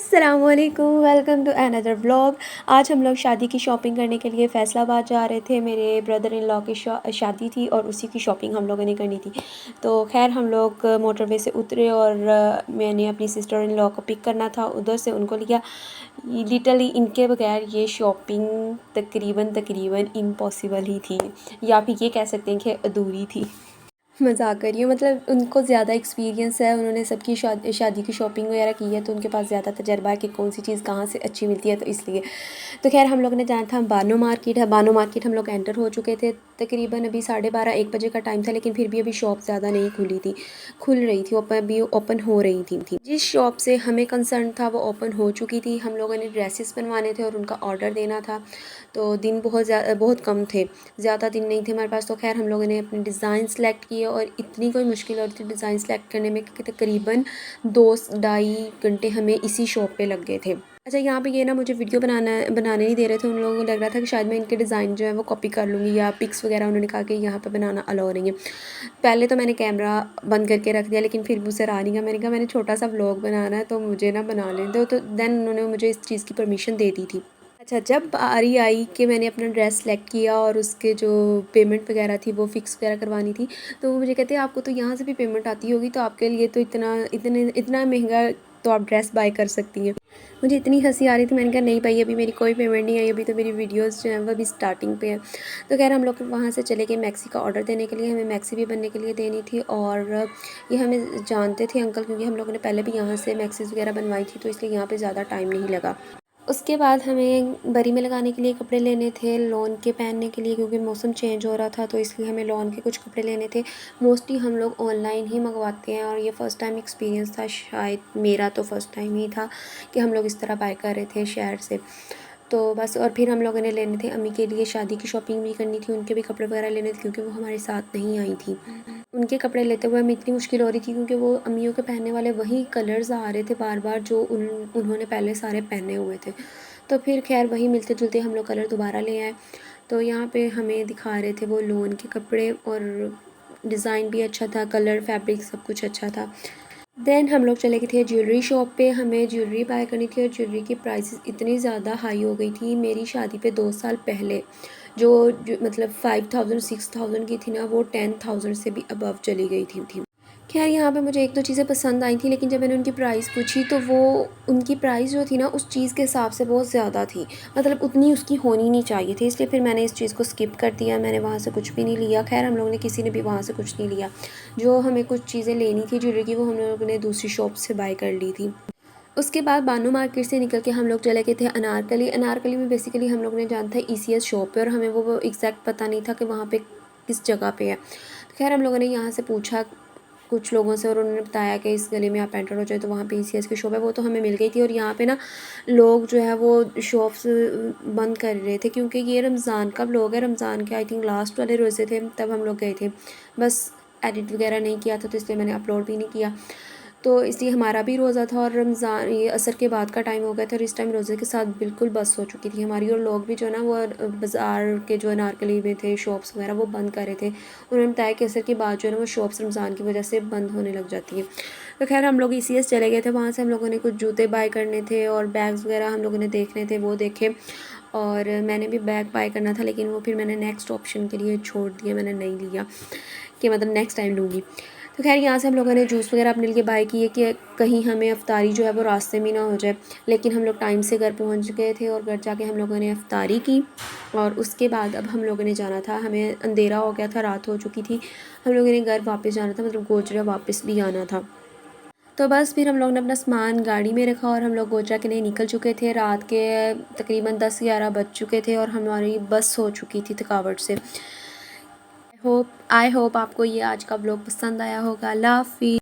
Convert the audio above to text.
अस्सलामुअलैकुम, welcome to another vlog. आज हम लोग शादी की शॉपिंग करने के लिए फ़ैसलाबाद जा रहे थे। मेरे ब्रदर इन लॉ की शादी थी और उसी की शॉपिंग हम लोगों ने करनी थी। तो खैर हम लोग मोटरवे से उतरे और मैंने अपनी सिस्टर इन लॉ को पिक करना था, उधर से उनको लिया। लिटरली इनके बगैर ये शॉपिंग तकरीबन इम्पॉसिबल ही थी, या फिर ये कह सकते हैं कि अधूरी थी। मज़ाक कर रही हूँ, मतलब उनको ज़्यादा एक्सपीरियंस है, उन्होंने सबकी शादी की शॉपिंग वगैरह की है, तो उनके पास ज़्यादा तजर्बा है कि कौन सी चीज़ कहाँ से अच्छी मिलती है, तो इसलिए। तो खैर हम लोगों ने जाना था बानो मार्केट है। बानो मार्केट हम लोग एंटर हो चुके थे। तकरीबन अभी 12:30-1 बजे का टाइम था, लेकिन फिर भी अभी शॉप ज़्यादा नहीं खुली थी, खुल रही थी, अभी ओपन हो रही थी। जिस शॉप से हमें कंसर्न था वो ओपन हो चुकी थी। हम लोगों ने ड्रेसेस बनवाने थे और उनका ऑर्डर देना था, तो दिन बहुत कम थे, ज़्यादा दिन नहीं थे हमारे पास। तो खैर हम लोगों ने अपने डिज़ाइन सेलेक्ट किए और इतनी कोई मुश्किल हो रही थी डिज़ाइन सेलेक्ट करने में कि तकरीबन 2 ढाई घंटे हमें इसी शॉप पे लग गए थे। अच्छा, यहाँ पे ये ना मुझे वीडियो बनाने नहीं दे रहे थे। उन लोगों को लग रहा था कि शायद मैं इनके डिज़ाइन जो है वो कॉपी कर लूँगी, या पिक्स वगैरह उन्होंने कहा कि यहाँ पे बनाना अलाउ नहीं है। पहले तो मैंने कैमरा बंद करके रख दिया, लेकिन फिर मुझसे रहा नहीं गया। मैंने कहा मैंने छोटा सा व्लॉग बनाना है, तो मुझे ना बना लें दो। तो देन उन्होंने मुझे इस चीज़ की परमिशन दे दी थी। अच्छा, जब बारी आई कि मैंने अपना ड्रेस सेलेक्ट किया और उसके जो पेमेंट वगैरह थी वो फ़िक्स वगैरह करवानी थी, तो वो मुझे कहते हैं आपको तो यहाँ से भी पेमेंट आती होगी, तो आपके लिए तो इतना महंगा तो आप ड्रेस बाय कर सकती हैं। मुझे इतनी हंसी आ रही थी, मैंने कहा नहीं भाई, अभी मेरी कोई पेमेंट नहीं आई, अभी तो मेरी वीडियोस जो हैं वो अभी स्टार्टिंग पे है। तो खैर हम लोग वहाँ से चले गए मैक्सी का ऑर्डर देने के लिए। हमें मैक्सी भी बनने के लिए देनी थी, और ये हमें जानते थे अंकल, क्योंकि हम लोगों ने पहले भी यहाँ से मैक्सीज़ वगैरह बनवाई थी, तो इसलिए यहाँ पर ज़्यादा टाइम नहीं लगा। उसके बाद हमें बरी में लगाने के लिए कपड़े लेने थे, लॉन के पहनने के लिए, क्योंकि मौसम चेंज हो रहा था, तो इसलिए हमें लॉन के कुछ कपड़े लेने थे। मोस्टली हम लोग ऑनलाइन ही मंगवाते हैं, और ये फ़र्स्ट टाइम एक्सपीरियंस था, शायद मेरा तो फ़र्स्ट टाइम ही था कि हम लोग इस तरह बाय कर रहे थे शहर से। तो बस, और फिर हम लोगों ने लेने थे अम्मी के लिए, शादी की शॉपिंग भी करनी थी, उनके भी कपड़े वगैरह लेने थे, क्योंकि वो हमारे साथ नहीं आई थी। उनके कपड़े लेते हुए हमें इतनी मुश्किल हो रही थी, क्योंकि वो अम्मियों के पहनने वाले वही कलर्स आ रहे थे बार बार जो उन्होंने पहले सारे पहने हुए थे। तो फिर खैर वही मिलते जुलते हम लोग कलर दोबारा ले आए। तो यहाँ पे हमें दिखा रहे थे वो लोन के कपड़े, और डिज़ाइन भी अच्छा था, कलर फैब्रिक सब कुछ अच्छा था। देन हम लोग चले गए थे ज्वेलरी शॉप पे। हमें ज्वेलरी बाय करनी थी, और ज्वेलरी की प्राइसेस इतनी ज़्यादा हाई हो गई थी। मेरी शादी पे 2 साल पहले जो मतलब 5000 6000 की थी ना, वो 10,000 से भी अबव चली गई थी। खैर यहाँ पे मुझे 1-2 चीज़ें पसंद आई थी, लेकिन जब मैंने उनकी प्राइस पूछी, तो वो उनकी प्राइस जो थी ना उस चीज़ के हिसाब से बहुत ज़्यादा थी, मतलब उतनी उसकी होनी नहीं चाहिए थी। इसलिए फिर मैंने इस चीज़ को स्किप कर दिया, मैंने वहाँ से कुछ भी नहीं लिया। खैर हम लोगों ने किसी ने भी वहाँ से कुछ नहीं लिया। जो हमें कुछ चीज़ें लेनी थी ज्वेलरी की, वो हम लोगों ने दूसरी शॉप से बाय कर ली थी। उसके बाद बानो मार्केट से निकल के हम लोग चले गए थे अनारकली। अनारकली में बेसिकली हम लोगों ने जाना था ECS शॉप पे, और हमें वो एग्जैक्ट पता नहीं था कि वहाँ पे किस जगह पे है। तो खैर हम लोगों ने यहाँ से पूछा कुछ लोगों से, और उन्होंने बताया कि इस गली में आप एंटर हो जाए तो वहाँ पे ECS की शॉप है। वो तो हमें मिल गई थी, और यहाँ पे ना लोग जो है वो शॉप्स बंद कर रहे थे, क्योंकि ये रमज़ान का व्लॉग है। रमज़ान के आई थिंक लास्ट वाले रोज़े थे, तब हम लोग गए थे। बस एडिट वगैरह नहीं किया था, तो इसलिए मैंने अपलोड भी नहीं किया। तो इसलिए हमारा भी रोज़ा था, और रमज़ान ये असर के बाद का टाइम हो गया था, और इस टाइम रोज़े के साथ बिल्कुल बस हो चुकी थी हमारी। और लोग भी जो है ना वो बाज़ार के जो अनारकली में थे शॉप्स वगैरह वो बंद कर रहे थे। उन्होंने बताया कि असर के बाद जो है ना वो शॉप्स रमज़ान की वजह से बंद होने लग जाती हैं। तो खैर हम लोग ECS चले गए थे। वहाँ से हम लोगों ने कुछ जूते बाय करने थे, और बैग्स वगैरह हम लोगों ने देखने थे, वो देखे। और मैंने भी बैग बाय करना था, लेकिन वो फिर मैंने नेक्स्ट ऑप्शन के लिए छोड़ दिया, मैंने नहीं लिया कि मतलब नेक्स्ट टाइम लूँगी। तो खैर यहाँ से हम लोगों ने जूस वगैरह अपने लिए बाय किए कि कहीं हमें अफ्तारी जो है वो रास्ते में ना हो जाए। लेकिन हम लोग टाइम से घर पहुँच गए थे, और घर जाके हम लोगों ने अफ्तारी की। और उसके बाद अब हम लोगों ने जाना था, हमें अंधेरा हो गया था, रात हो चुकी थी, हम लोगों ने घर वापस जाना था, मतलब गोजरा वापस भी आना था। तो बस फिर हम लोग ने अपना सामान गाड़ी में रखा, और हम लोग गोजरा के लिए निकल चुके थे। रात के तकरीबन 10-11 बज चुके थे, और हमारी बस हो चुकी थी थकावट से। आई होप आपको ये आज का व्लॉग पसंद आया होगा। अल्लाह हाफ़िज़।